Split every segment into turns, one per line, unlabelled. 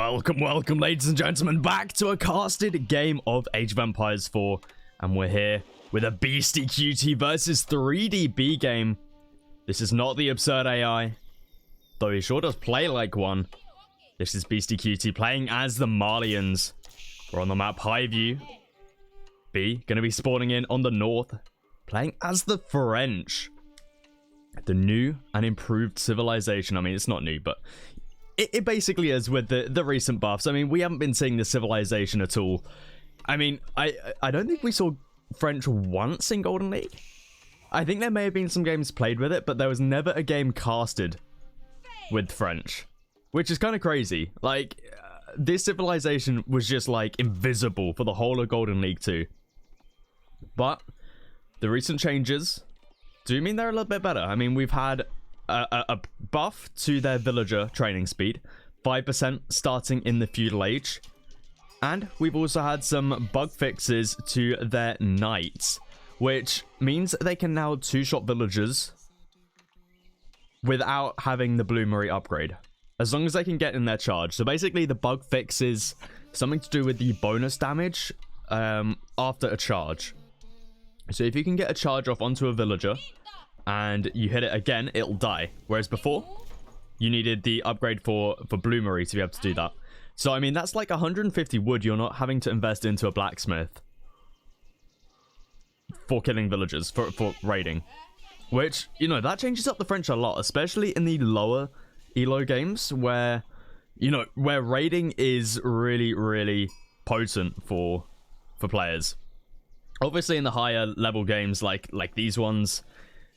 Welcome, ladies and gentlemen, back to a casted game of Age of Empires 4. And we're here with a Beastie Cutie versus 3DB game. This is not the absurd AI, though he sure does play like one. This is Beastie Cutie playing as the Marlians. We're on the map Highview. B, gonna be spawning in on the north, playing as the French. The new and improved civilization. I mean, it's not new, but it basically is with the recent buffs. I mean, we haven't been seeing the civilization at all. I mean, I don't think we saw French once in Golden League. I think there may have been some games played with it, but there was never a game casted with French, which is kind of crazy. Like, this civilization was just like invisible for the whole of Golden League 2. But the recent changes do mean they're a little bit better. I mean, we've had a buff to their villager training speed, 5% starting in the feudal age, and we've also had some bug fixes to their knights, which means they can now two-shot villagers without having the bloomery upgrade, as long as they can get in their charge. So basically the bug fix is something to do with the bonus damage after a charge. So if you can get a charge off onto a villager and you hit it again, it'll die. Whereas before, you needed the upgrade for bloomery to be able to do that. So, I mean, that's like 150 wood you're not having to invest into a blacksmith for killing villagers, for raiding. Which, you know, that changes up the French a lot, especially in the lower elo games where, you know, where raiding is really, really potent for players. Obviously, in the higher level games like these ones,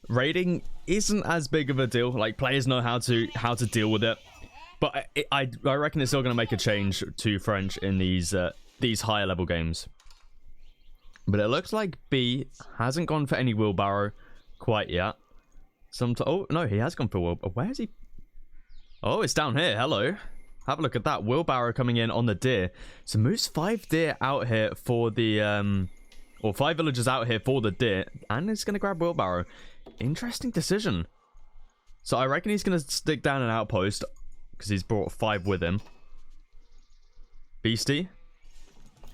raiding isn't as big of a deal. Like, players know how to deal with it. But I reckon it's still going to make a change to French in these higher level games. But it looks like B hasn't gone for any wheelbarrow quite yet. Oh, no, he has gone for wheelbarrow. Where is he? Oh, it's down here. Hello. Have a look at that. Wheelbarrow coming in on the deer. So moves 5 deer out here for the... or 5 villagers out here for the deer. And he's going to grab wheelbarrow. Interesting decision. So I reckon he's going to stick down an outpost, because he's brought 5 with him. Beastie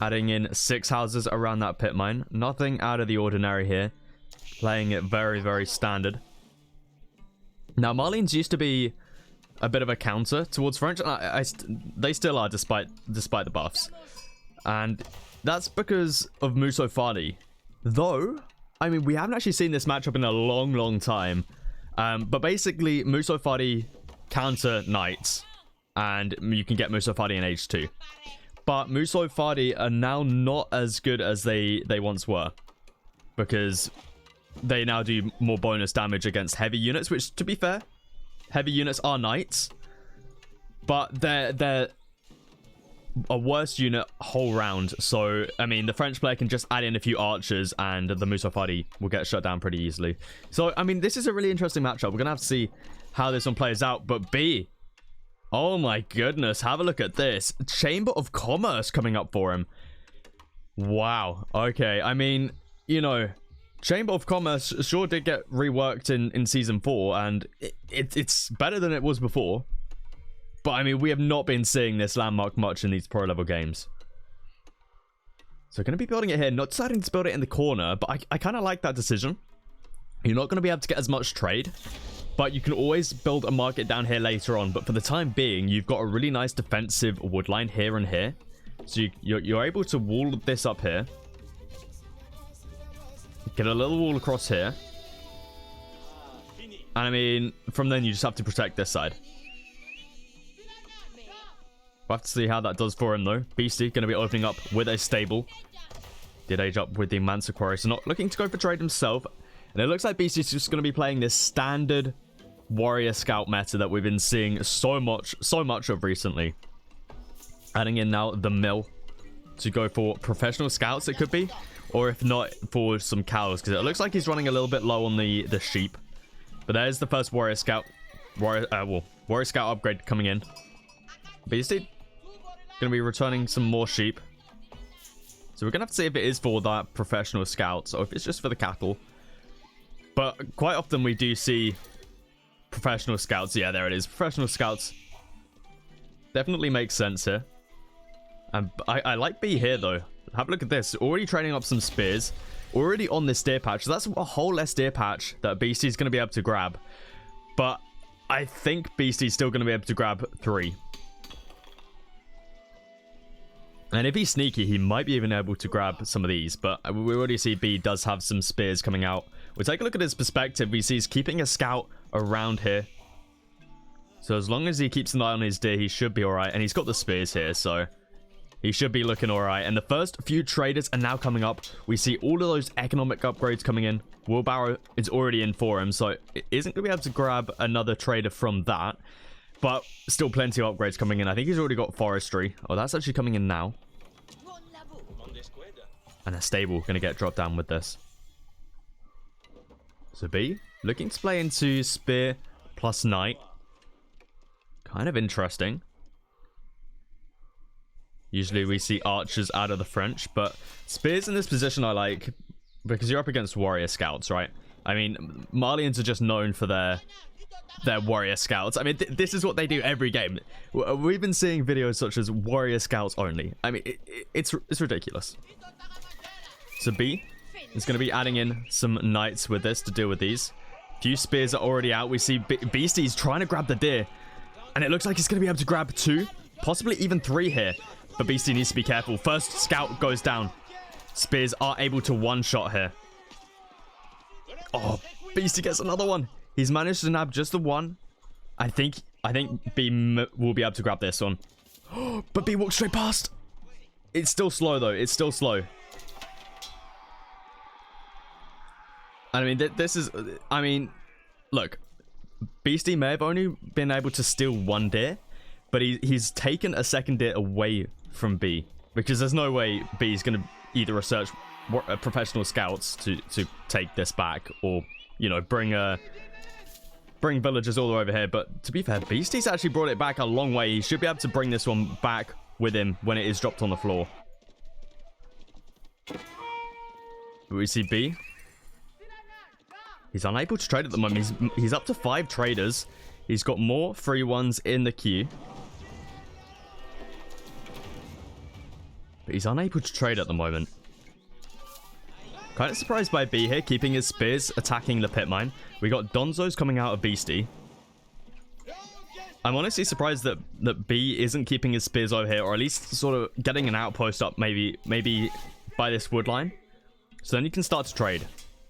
adding in 6 houses around that pit mine. Nothing out of the ordinary here. Playing it very, very standard. Now, Marlians used to be a bit of a counter towards French. And they still are, despite the buffs. And that's because of Muso Fadi. Though, I mean, we haven't actually seen this matchup in a long, long time. But basically, Muso Fadi counter knights, and you can get Muso Fadi in Age 2. But Muso Fadi are now not as good as they once were, because they now do more bonus damage against heavy units, which, to be fair, heavy units are knights, but they're a worse unit whole round. So, I mean, the French player can just add in a few archers and the Muso Fadi will get shut down pretty easily. So, I mean, this is a really interesting matchup. We're going to have to see how this one plays out. But B, oh my goodness, have a look at this. Chamber of Commerce coming up for him. Wow. Okay, I mean, you know, Chamber of Commerce sure did get reworked in Season 4, and it's better than it was before. But, I mean, we have not been seeing this landmark much in these pro-level games. So, going to be building it here. Not deciding to build it in the corner, but I kind of like that decision. You're not going to be able to get as much trade, but you can always build a market down here later on. But for the time being, you've got a really nice defensive wood line here and here. So, you're able to wall this up here. Get a little wall across here. And, I mean, from then, you just have to protect this side. We'll have to see how that does for him, though. Beastie going to be opening up with a stable. Did age up with the Mansa Quarry, so not looking to go for trade himself. And it looks like Beastie's just going to be playing this standard warrior scout meta that we've been seeing so much of recently. Adding in now the mill to go for professional scouts, it could be. Or if not, for some cows, because it looks like he's running a little bit low on the sheep. But there's the first warrior scout upgrade coming in. Beastie going to be returning some more sheep. So we're going to have to see if it is for that professional scouts or if it's just for the cattle. But quite often we do see professional scouts. Yeah, there it is. Professional scouts definitely makes sense here. And I like B here, though. Have a look at this. Already training up some spears. Already on this deer patch. So that's a whole less deer patch that Beastie's going to be able to grab. But I think Beastie's still going to be able to grab 3. And if he's sneaky, he might be even able to grab some of these. But we already see B does have some spears coming out. We'll take a look at his perspective. We see he's keeping a scout around here. So as long as he keeps an eye on his deer, he should be alright. And he's got the spears here, so he should be looking alright. And the first few traders are now coming up. We see all of those economic upgrades coming in. Wheelbarrow is already in for him, so it isn't going to be able to grab another trader from that. But still plenty of upgrades coming in. I think he's already got forestry. Oh, that's actually coming in now. And a stable going to get dropped down with this. So B, looking to play into spear plus knight. Kind of interesting. Usually we see archers out of the French, but spears in this position I like because you're up against warrior scouts, right? I mean, Malians are just known for their warrior scouts. I mean, this is what they do every game. We've been seeing videos such as warrior scouts only. I mean, it's ridiculous. So B is going to be adding in some knights with this to deal with these. Few spears are already out. We see Beastie's trying to grab the deer, and it looks like he's going to be able to grab 2, possibly even 3 here. But Beastie needs to be careful. First scout goes down. Spears are able to one-shot here. Oh, Beastie gets another one. He's managed to nab just the one. I think B will be able to grab this one. But B walks straight past. It's still slow, though. It's still slow. I mean, this is... I mean, look. Beastie may have only been able to steal 1 deer, but he's taken a second deer away from B, because there's no way B is going to either research professional scouts to take this back, or, you know, bring villagers all the way over here. But to be fair, Beastie's actually brought it back a long way. He should be able to bring this one back with him when it is dropped on the floor. We see B. He's unable to trade at the moment. He's up to 5 traders. He's got more free ones in the queue. But he's unable to trade at the moment. Kind of surprised by B here, keeping his spears, attacking the pit mine. We got Donzos coming out of Beastie. I'm honestly surprised that B isn't keeping his spears over here, or at least sort of getting an outpost up maybe by this wood line. So then you can start to trade.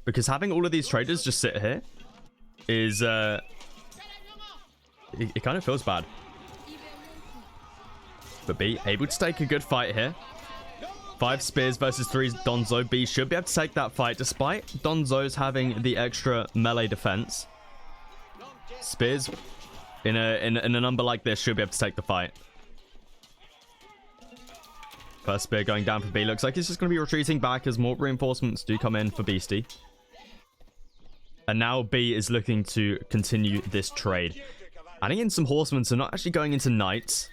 Because having all of these traders just sit here is, it kind of feels bad. But B, able to take a good fight here. 5 spears versus 3 Donzo. B should be able to take that fight, despite Donzo's having the extra melee defense. Spears, in a number like this, should be able to take the fight. First spear going down for B. Looks like he's just going to be retreating back as more reinforcements do come in for Beastie. And now B is looking to continue this trade. Adding in some horsemen, so not actually going into knights.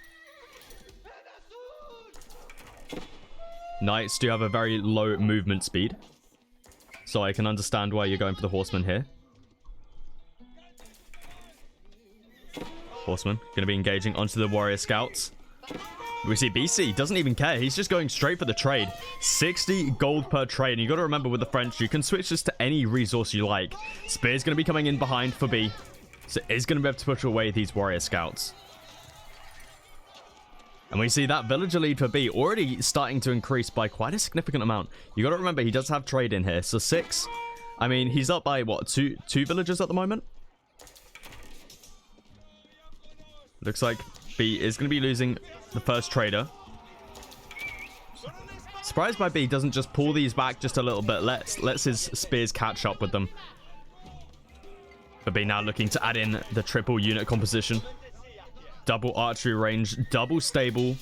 Knights do have a very low movement speed, so I can understand why you're going for the horsemen here. Horseman going to be engaging onto the warrior scouts. We see BC doesn't even care. He's just going straight for the trade. 60 gold per trade. And you got to remember, with the French, you can switch this to any resource you like. Spear's going to be coming in behind for B, so it's going to be able to push away these warrior scouts. And we see that villager lead for B already starting to increase by quite a significant amount. You got to remember, he does have trade in here. So 6. I mean, he's up by, what, two villagers at the moment? Looks like B is going to be losing the first trader. Surprised by B doesn't just pull these back just a little bit. Lets his spears catch up with them. But B now looking to add in the triple unit composition. Double archery range, double stable.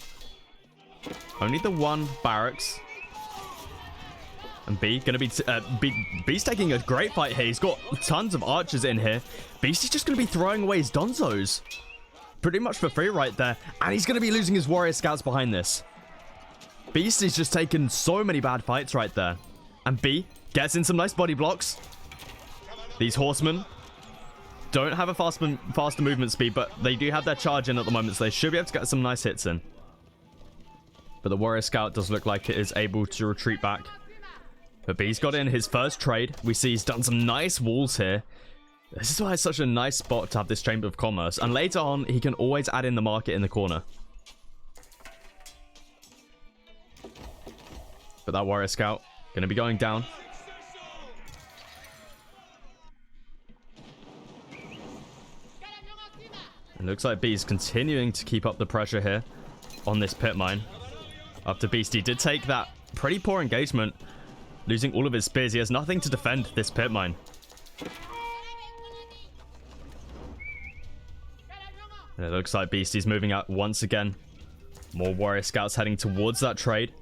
Only the 1 barracks. And B going to be... B's taking a great fight here. He's got tons of archers in here. Beastie's just going to be throwing away his Donzos. Pretty much for free right there. And he's going to be losing his warrior scouts behind this. Beastie's just taken so many bad fights right there. And B gets in some nice body blocks. These horsemen don't have a faster movement speed, but they do have their charge in at the moment, so they should be able to get some nice hits in. But the Warrior Scout does look like it is able to retreat back. But B's got in his first trade. We see he's done some nice walls here. This is why it's such a nice spot to have this Chamber of Commerce. And later on, he can always add in the market in the corner. But that Warrior Scout going to be going down. It looks like B's continuing to keep up the pressure here on this pit mine. After Beastie did take that pretty poor engagement, losing all of his spears. He has nothing to defend this pit mine. And it looks like Beastie's moving out once again. More Warrior Scouts heading towards that trade.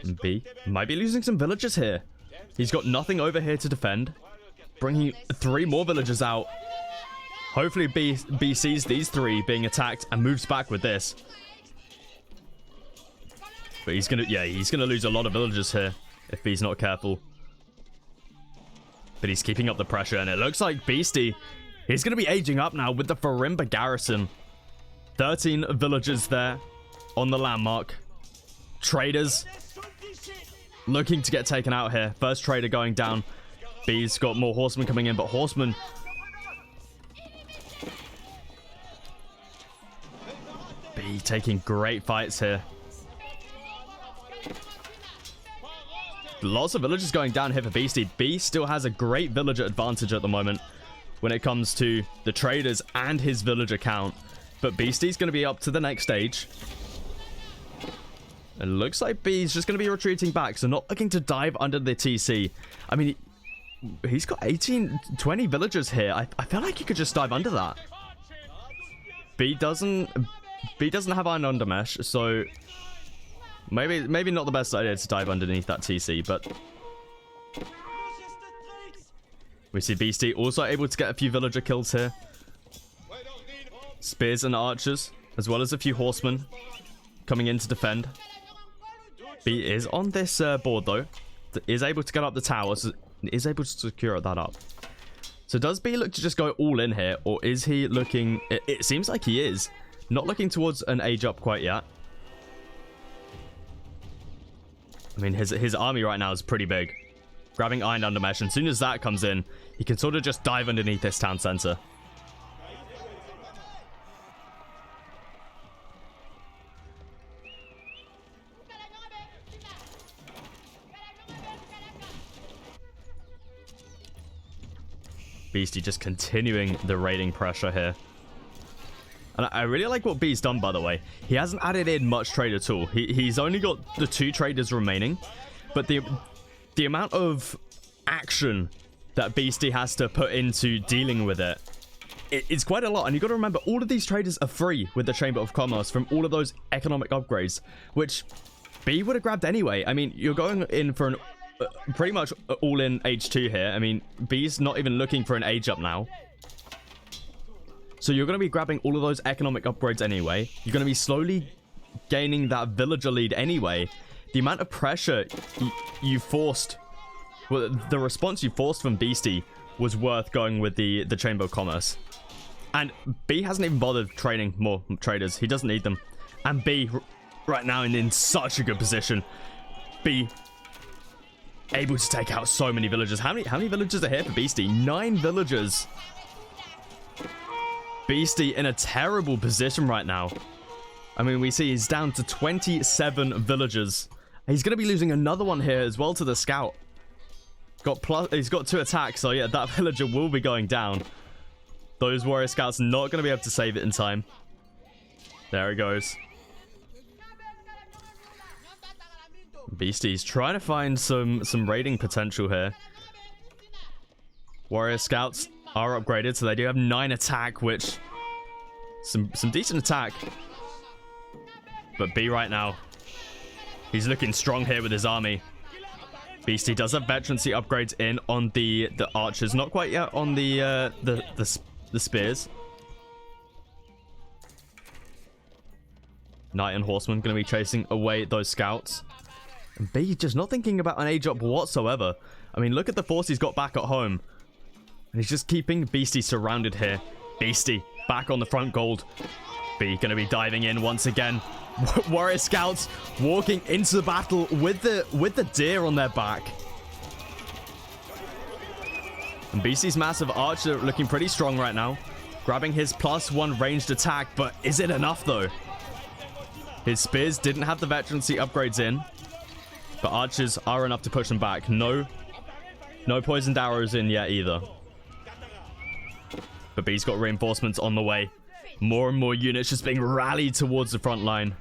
And B might be losing some villagers here. He's got nothing over here to defend. Bringing 3 more villagers out. Hopefully B sees these 3 being attacked and moves back with this. But he's gonna lose a lot of villagers here if he's not careful. But he's keeping up the pressure, and it looks like Beastie, he's gonna be aging up now with the Farimba garrison. 13 villagers there on the landmark. Traders looking to get taken out here. First trader going down. B's got more horsemen coming in, but horsemen, B taking great fights here. Lots of villagers going down here for Beastie. B still has a great villager advantage at the moment when it comes to the traders and his villager count. But Beastie's going to be up to the next stage. It looks like B's just going to be retreating back, so not looking to dive under the TC. I mean, he's got 20 villagers here. I feel like he could just dive under that. B doesn't have Iron Undermesh, so maybe not the best idea to dive underneath that TC, but we see Beastie also able to get a few villager kills here. Spears and archers, as well as a few horsemen coming in to defend. B is on this board, though. Is able to get up the towers. Is able to secure that up. So does B look to just go all in here, or is he looking... It seems like he is. Not looking towards an age up quite yet. I mean, his army right now is pretty big. Grabbing Iron Undermesh, and as soon as that comes in, he can sort of just dive underneath this town center. Beastie just continuing the raiding pressure here. And I really like what B's done, by the way. He hasn't added in much trade at all. He's only got the 2 traders remaining. But the amount of action that Beastie has to put into dealing with it's quite a lot. And you've got to remember, all of these traders are free with the Chamber of Commerce from all of those economic upgrades, which B would have grabbed anyway. I mean, you're going in for an pretty much all-in H2 here. I mean, B's not even looking for an age up now. So you're going to be grabbing all of those economic upgrades anyway. You're going to be slowly gaining that villager lead anyway. The amount of pressure you forced, well, the response you forced from Beastie was worth going with the Chamber of Commerce. And B hasn't even bothered training more traders. He doesn't need them. And B, right now, in such a good position. B able to take out so many villagers. How many villagers are here for Beastie? 9 villagers. Beastie in a terrible position right now. I mean, we see he's down to 27 villagers. He's going to be losing another one here as well to the scout. He's got 2 attacks, so yeah, that villager will be going down. Those warrior scouts not going to be able to save it in time. There he goes. Beastie's trying to find some raiding potential here. Warrior scouts are upgraded, so they do have 9 attack, which some decent attack. But B right now, he's looking strong here with his army. Beastie does have veterancy upgrades in on the archers, not quite yet on the spears. Knight and horseman going to be chasing away those scouts. And B just not thinking about an age up whatsoever. I mean, look at the force he's got back at home. And he's just keeping Beastie surrounded here. Beastie back on the front gold. B going to be diving in once again. Warrior Scouts walking into the battle with the deer on their back. And Beastie's massive archer looking pretty strong right now. Grabbing his +1 ranged attack, but is it enough though? His spears didn't have the veterancy upgrades in, but archers are enough to push them back. No poisoned arrows in yet either. But B's got reinforcements on the way. More and more units just being rallied towards the front line.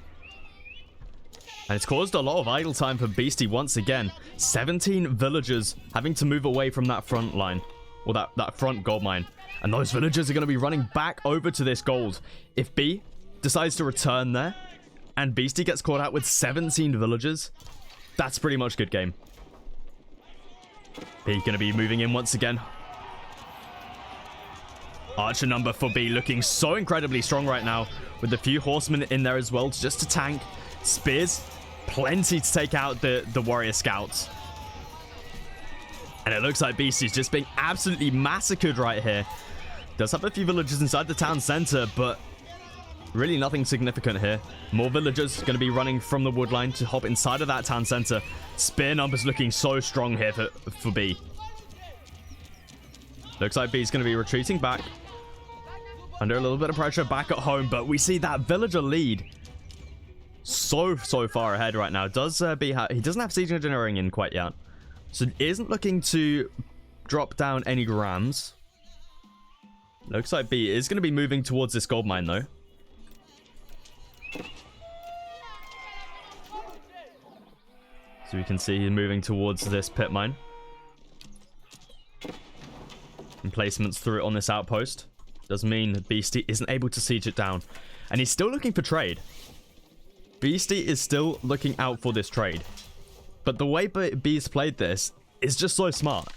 And it's caused a lot of idle time for Beastie once again. 17 villagers having to move away from that front line. Or that front gold mine. And those villagers are going to be running back over to this gold. If B decides to return there, and Beastie gets caught out with 17 villagers, that's pretty much good game. B going to be moving in once again. Archer number for B looking so incredibly strong right now, with a few horsemen in there as well just to tank. Spears, plenty to take out the warrior scouts. And it looks like Beastie's just being absolutely massacred right here. Does have a few villagers inside the town center, but really nothing significant here. More villagers going to be running from the wood line to hop inside of that town center. Spear numbers looking so strong here for B. Looks like B's going to be retreating back. Under a little bit of pressure back at home, but we see that villager lead so far ahead right now. Does B he doesn't have siege engineering in quite yet, so isn't looking to drop down any rams. Looks like B is going to be moving towards this gold mine though. So we can see he's moving towards this pit mine. And placements through it on this outpost does mean Beastie isn't able to siege it down. And he's still looking for trade. Beastie is still looking out for this trade. But the way B's played this is just so smart.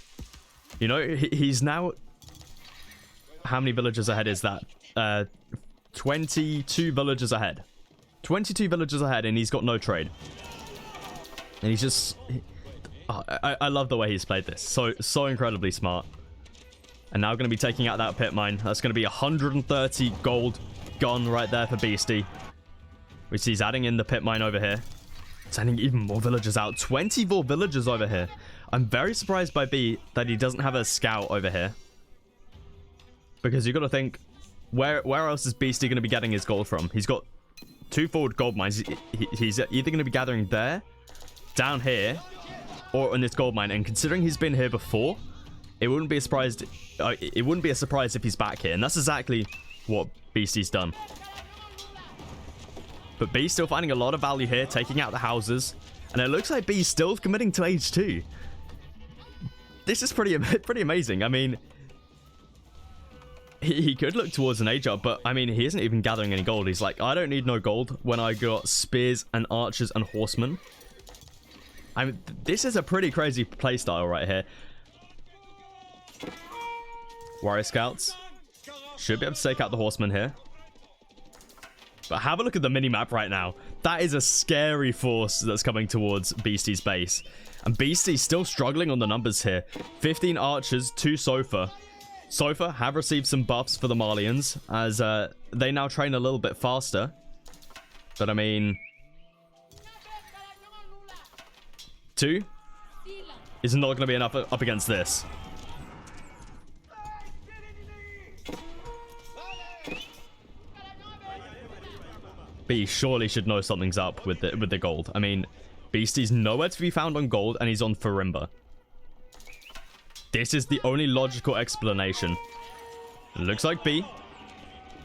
You know, he's now... How many villagers ahead is that? 22 villagers ahead. 22 villagers ahead, and he's got no trade. And he's just... I love the way he's played this. So incredibly smart. And now going to be taking out that pit mine. That's going to be 130 gold gone right there for Beastie. Which he's adding in the pit mine over here. Sending even more villagers out. 24 villagers over here. I'm very surprised by B that he doesn't have a scout over here. Because you got to think, where else is Beastie going to be getting his gold from? He's got 2 forward gold mines. He's either going to be gathering there, down here, or on this gold mine. And considering he's been here before, it wouldn't be a surprise. It wouldn't be a surprise if he's back here, and that's exactly what Beastie's done. But B's still finding a lot of value here, taking out the houses, and it looks like B's still committing to age 2. This is pretty amazing. I mean, he could look towards an age up, but I mean, he isn't even gathering any gold. He's like, I don't need no gold when I got spears and archers and horsemen. I mean, this is a pretty crazy playstyle right here. Warrior Scouts should be able to take out the horsemen here. But have a look at the mini-map right now. That is a scary force that's coming towards Beastie's base. And Beastie's still struggling on the numbers here. 15 archers, 2 Sofa. Sofa have received some buffs for the Marlians, as they now train a little bit faster. But I mean... 2 is not going to be enough up against this. B surely should know something's up with the gold. I mean, Beastie's nowhere to be found on gold, and he's on Farimba. This is the only logical explanation. It looks like B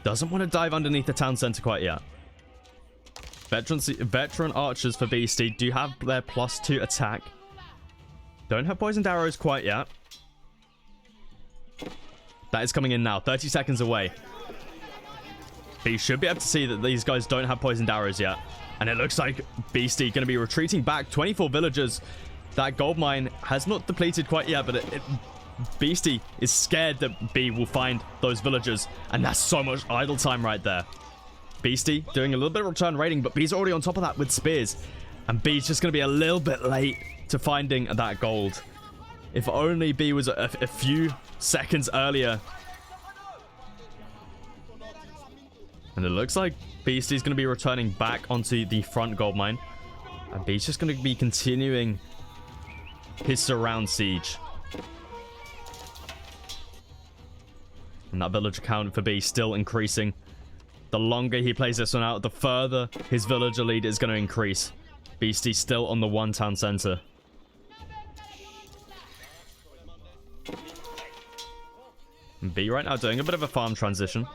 doesn't want to dive underneath the town center quite yet. Veteran archers for Beastie do have their +2 attack. Don't have poisoned arrows quite yet. That is coming in now. 30 seconds away. B should be able to see that these guys don't have poisoned arrows yet. And it looks like Beastie going to be retreating back. 24 villagers. That gold mine has not depleted quite yet, but Beastie is scared that B will find those villagers. And that's so much idle time right there. Beastie doing a little bit of return raiding, but B's already on top of that with spears. And B's just going to be a little bit late to finding that gold. If only B was a few seconds earlier. And it looks like Beastie's going to be returning back onto the front gold mine. And B's just going to be continuing his surround siege. And that villager count for B still increasing. The longer he plays this one out, the further his villager lead is going to increase. Beastie still on the one town center. And B right now doing a bit of a farm transition.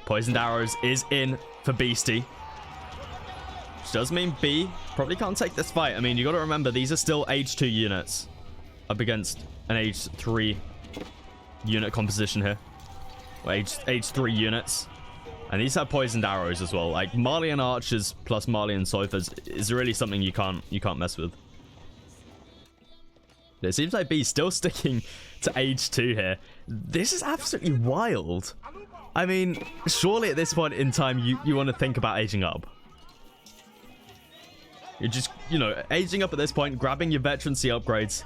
Poisoned arrows is in for Beastie. Which does mean B probably can't take this fight. I mean, you got to remember, these are still age 2 units up against an age 3 unit composition here. Or age 3 units. And these have poisoned arrows as well. Like, Marlian archers plus Marlian sofas is really something you can't mess with. It seems like B's still sticking to age 2 here. This is absolutely wild. I mean, surely at this point in time, you want to think about aging up. You're just, you know, aging up at this point, grabbing your veterancy upgrades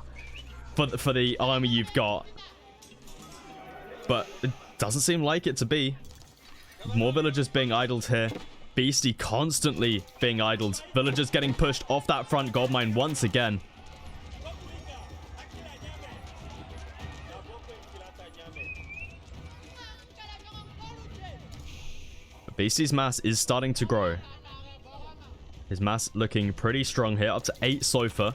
for the army you've got. But it doesn't seem like it to be. More villagers being idled here. Beastie constantly being idled. Villagers getting pushed off that front gold mine once again. Beastie's mass is starting to grow. His mass looking pretty strong here, up to 8 Sofa.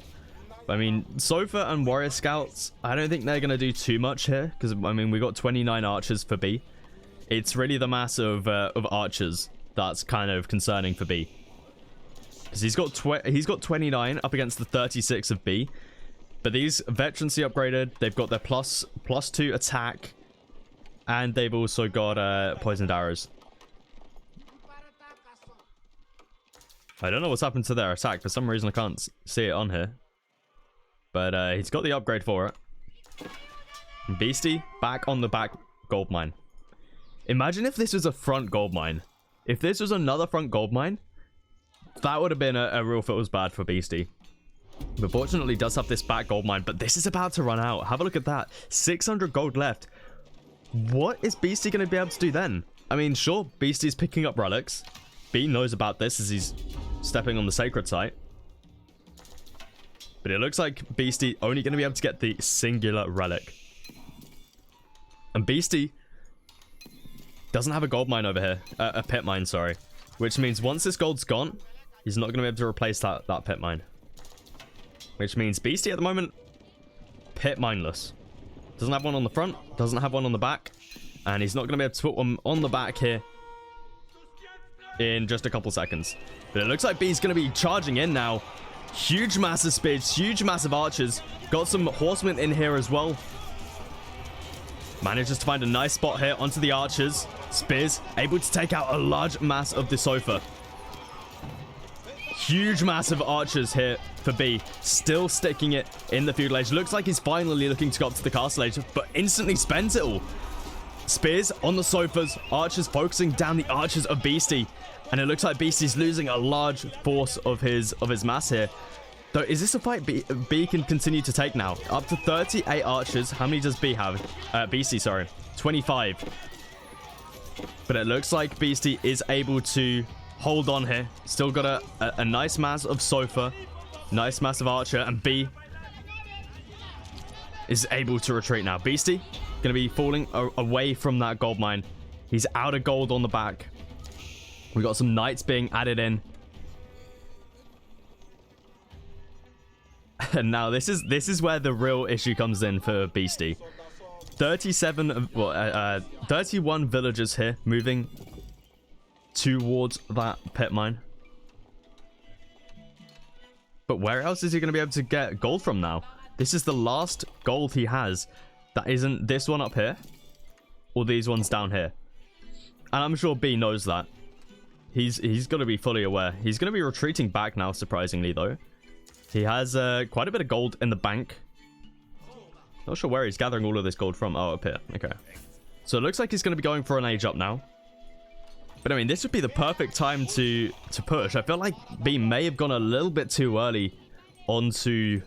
I mean, Sofa and Warrior Scouts, I don't think they're going to do too much here, because, I mean, we got 29 archers for B. It's really the mass of archers that's kind of concerning for B. Because he's got 29 up against the 36 of B. But these veterancy upgraded, they've got their plus 2 attack, and they've also got poisoned arrows. I don't know what's happened to their attack. For some reason, I can't see it on here. But he's got the upgrade for it. Beastie back on the back gold mine. Imagine if this was a front gold mine. If this was another front gold mine, that would have been a real feels bad for Beastie. But fortunately, he does have this back gold mine. But this is about to run out. Have a look at that. 600 gold left. What is Beastie going to be able to do then? I mean, sure, Beastie's picking up relics. B knows about this as he's stepping on the sacred site. But it looks like Beastie only going to be able to get the singular relic. And Beastie doesn't have a gold mine over here. A pit mine, sorry. Which means once this gold's gone, he's not going to be able to replace that pit mine. Which means Beastie at the moment, pit mineless. Doesn't have one on the front, doesn't have one on the back. And he's not going to be able to put one on the back here in just a couple seconds. But it looks like B's going to be charging in now. Huge massive spears, huge massive archers. Got some horsemen in here as well. Manages to find a nice spot here onto the archers. Spears able to take out a large mass of the Sofa. Huge massive archers here for B. Still sticking it in the feudal age. Looks like he's finally looking to go up to the castle age, but instantly spends it all. Spears on the Sofas. Archers focusing down the archers of Beastie. And it looks like Beastie's losing a large force of his mass here. Though, is this a fight B can continue to take now? Up to 38 archers. How many does B have? Beastie, sorry. 25. But it looks like Beastie is able to hold on here. Still got a nice mass of Sofa. Nice mass of archer. And B is able to retreat now. Beastie going to be falling away from that gold mine. He's out of gold on the back. We got some knights being added in. And now this is where the real issue comes in for Beastie. 31 villagers here moving towards that pit mine. But where else is he going to be able to get gold from now? This is the last gold he has. That isn't this one up here or these ones down here. And I'm sure B knows that. He's got to be fully aware. He's going to be retreating back now, surprisingly, though. He has quite a bit of gold in the bank. Not sure where he's gathering all of this gold from. Oh, up here. Okay. So it looks like he's going to be going for an age up now. But I mean, this would be the perfect time to push. I feel like B may have gone a little bit too early onto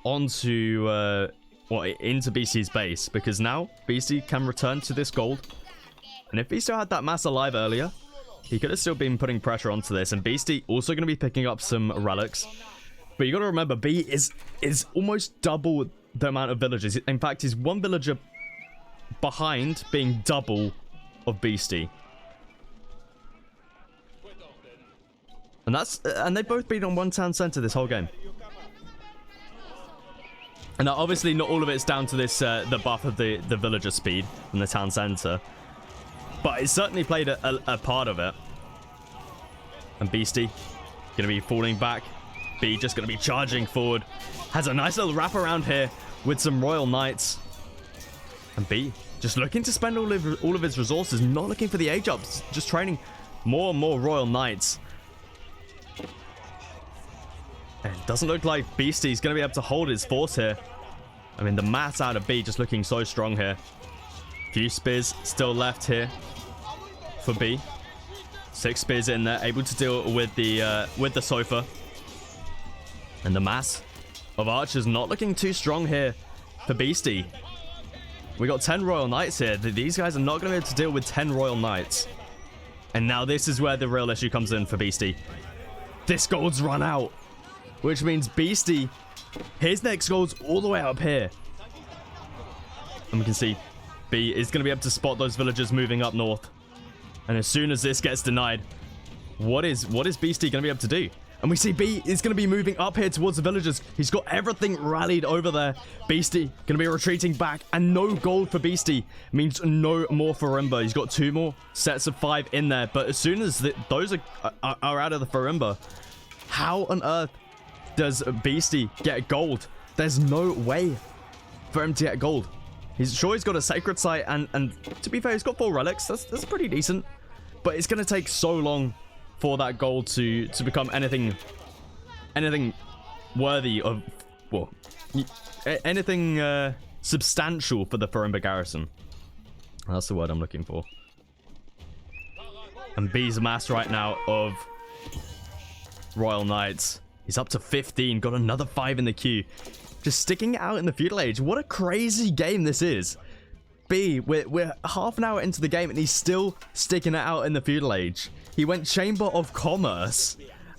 into BC's base, because now BC can return to this gold. And if he still had that mass alive earlier, he could have still been putting pressure onto this. And Beastie also going to be picking up some relics. But you got to remember, B is almost double the amount of villagers. In fact, he's one villager behind being double of Beastie. And they've both been on one town center this whole game. And now obviously not all of it's down to this the buff of the villager speed from the town center, but it certainly played a part of it. And Beastie gonna be falling back. B just gonna be charging forward. Has a nice little wrap around here with some Royal Knights. And B just looking to spend all of his resources, not looking for the age ups, just training more and more Royal Knights. And it doesn't look like Beastie's going to be able to hold his force here. I mean, the mass out of B just looking so strong here. Few spears still left here for B. 6 spears in there, able to deal with the sofa. And the mass of archers not looking too strong here for Beastie. We got 10 Royal Knights here. These guys are not going to be able to deal with 10 Royal Knights. And now this is where the real issue comes in for Beastie. This gold's run out. Which means Beastie, his next goal's all the way up here. And we can see B is going to be able to spot those villagers moving up north. And as soon as this gets denied, what is Beastie going to be able to do? And we see B is going to be moving up here towards the villagers. He's got everything rallied over there. Beastie going to be retreating back. And no gold for Beastie means no more Farimba. He's got 2 more sets of 5 in there. But as soon as those are out of the Farimba, how on earth does Beastie get gold? There's no way for him to get gold. He's got a sacred site, and to be fair, he's got 4 relics. That's pretty decent. But it's going to take so long for that gold to become anything worthy of, well, anything substantial for the Farimba garrison. That's the word I'm looking for. And B's mass right now of Royal Knights. He's up to 15. Got another 5 in the queue. Just sticking it out in the feudal age. What a crazy game this is. B, we're half an hour into the game and he's still sticking it out in the feudal age. He went Chamber of Commerce.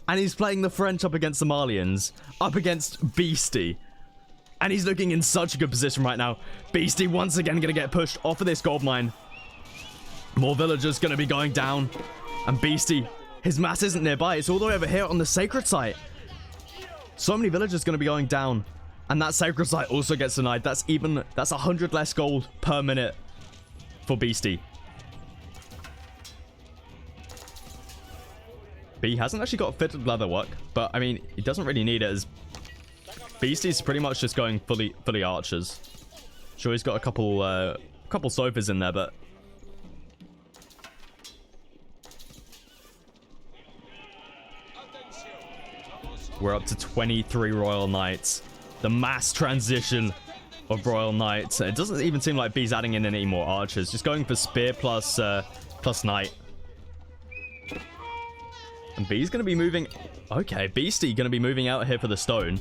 And he's playing the French up against the Malians. Up against Beastie. And he's looking in such a good position right now. Beastie once again going to get pushed off of this gold mine. More villagers going to be going down. And Beastie, his mass isn't nearby. It's all the way over here on the sacred site. So many villagers going to be going down. And that sacred site also gets denied. That's 100 less gold per minute for Beastie. B hasn't actually got fitted leather work, but I mean, he doesn't really need it, as Beastie's pretty much just going fully archers. Sure, he's got a couple sofas in there, but we're up to 23 Royal Knights. The mass transition of Royal Knights. It doesn't even seem like B's adding in any more archers. Just going for spear plus knight. And B's going to be moving... Okay, Beastie going to be moving out here for the stone.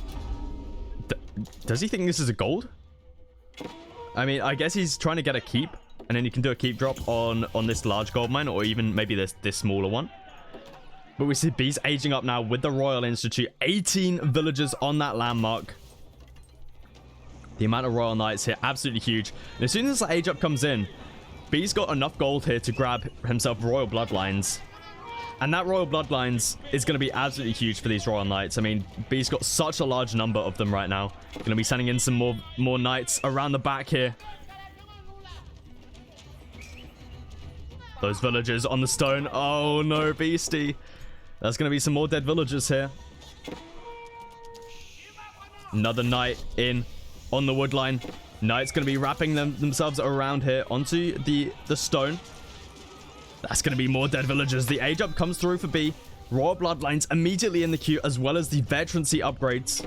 Does he think this is a gold? I mean, I guess he's trying to get a keep. And then you can do a keep drop on this large gold mine. Or even maybe this smaller one. But we see B's aging up now with the Royal Institute. 18 villagers on that landmark. The amount of Royal Knights here, absolutely huge. And as soon as the age up comes in, B's got enough gold here to grab himself Royal Bloodlines. And that Royal Bloodlines is going to be absolutely huge for these Royal Knights. I mean, B's got such a large number of them right now. Going to be sending in some more Knights around the back here. Those villagers on the stone. Oh no, Beastie. There's going to be some more dead villagers here. Another Knight in on the wood line. Knight's going to be wrapping themselves around here onto the stone. That's going to be more dead villagers. The age up comes through for B. Royal Bloodlines immediately in the queue, as well as the veterancy upgrades.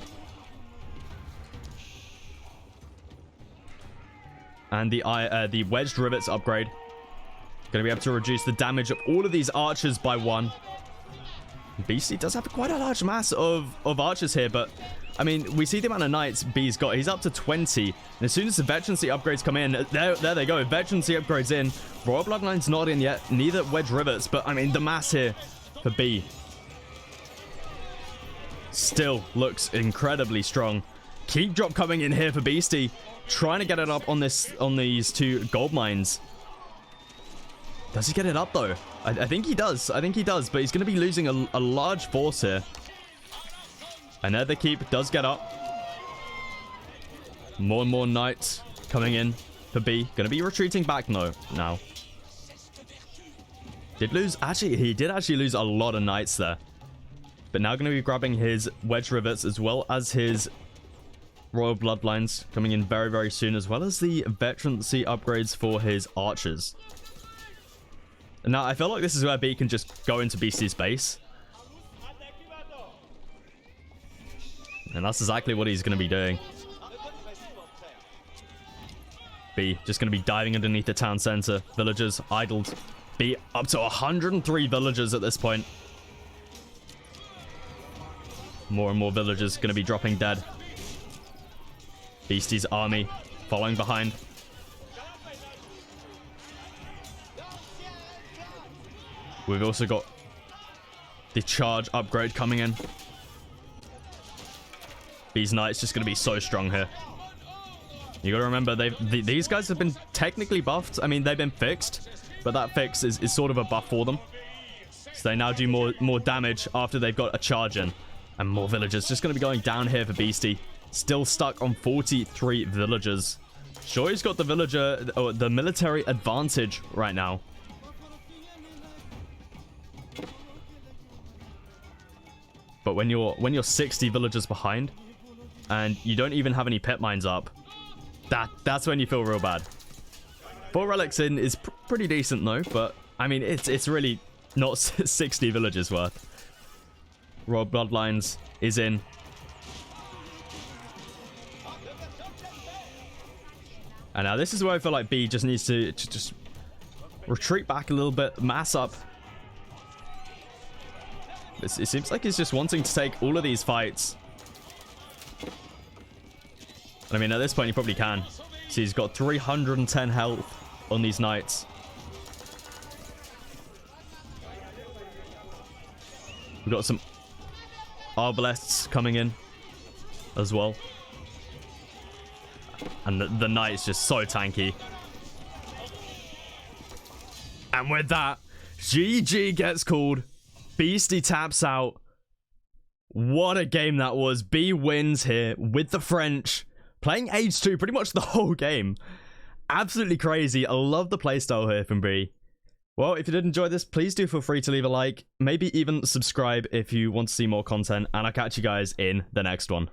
And the wedged rivets upgrade. Going to be able to reduce the damage of all of these archers by 1. Beastie does have quite a large mass of archers here, but I mean, we see the amount of knights B's got. He's up to 20. And as soon as the veterancy upgrades come in, there they go. Veterancy upgrades in. Royal Bloodline's not in yet. Neither Wedge Rivets, but I mean, the mass here for B still looks incredibly strong. Keep drop coming in here for Beastie, trying to get it up on these 2 gold mines. Does he get it up though? I think he does. I think he does, but he's going to be losing a large force here. And there the keep does get up. More and more knights coming in for B. Going to be retreating back now. Did lose, actually, he did actually lose a lot of knights there. But now going to be grabbing his Wedge Rivets as well as his Royal Bloodlines coming in very, very soon, as well as the veterancy upgrades for his archers. Now, I feel like this is where B can just go into Beastie's base. And that's exactly what he's going to be doing. B just going to be diving underneath the town center. Villagers idled. B up to 103 villagers at this point. More and more villagers going to be dropping dead. Beastie's army following behind. We've also got the charge upgrade coming in. These knights just going to be so strong here. You got to remember, these guys have been technically buffed. I mean, they've been fixed, but that fix is sort of a buff for them. So they now do more damage after they've got a charge in. And more villagers just going to be going down here for Beastie. Still stuck on 43 villagers. Sure, he's got the military advantage right now. But when you're 60 villagers behind, and you don't even have any pit mines up, that's when you feel real bad. 4 relics in is pretty decent though, but I mean it's really not 60 villagers worth. Royal Bloodlines is in. And now this is where I feel like B just needs to just retreat back a little bit, mass up. It seems like he's just wanting to take all of these fights. I mean, at this point, he probably can. See, he's got 310 health on these knights. We've got some arbalests coming in as well. And the knight is just so tanky. And with that, GG gets called. Beastie taps out. What a game that was. B wins here with the French. Playing Age 2 pretty much the whole game. Absolutely crazy. I love the playstyle here from B. Well, if you did enjoy this, please do feel free to leave a like. Maybe even subscribe if you want to see more content. And I'll catch you guys in the next one.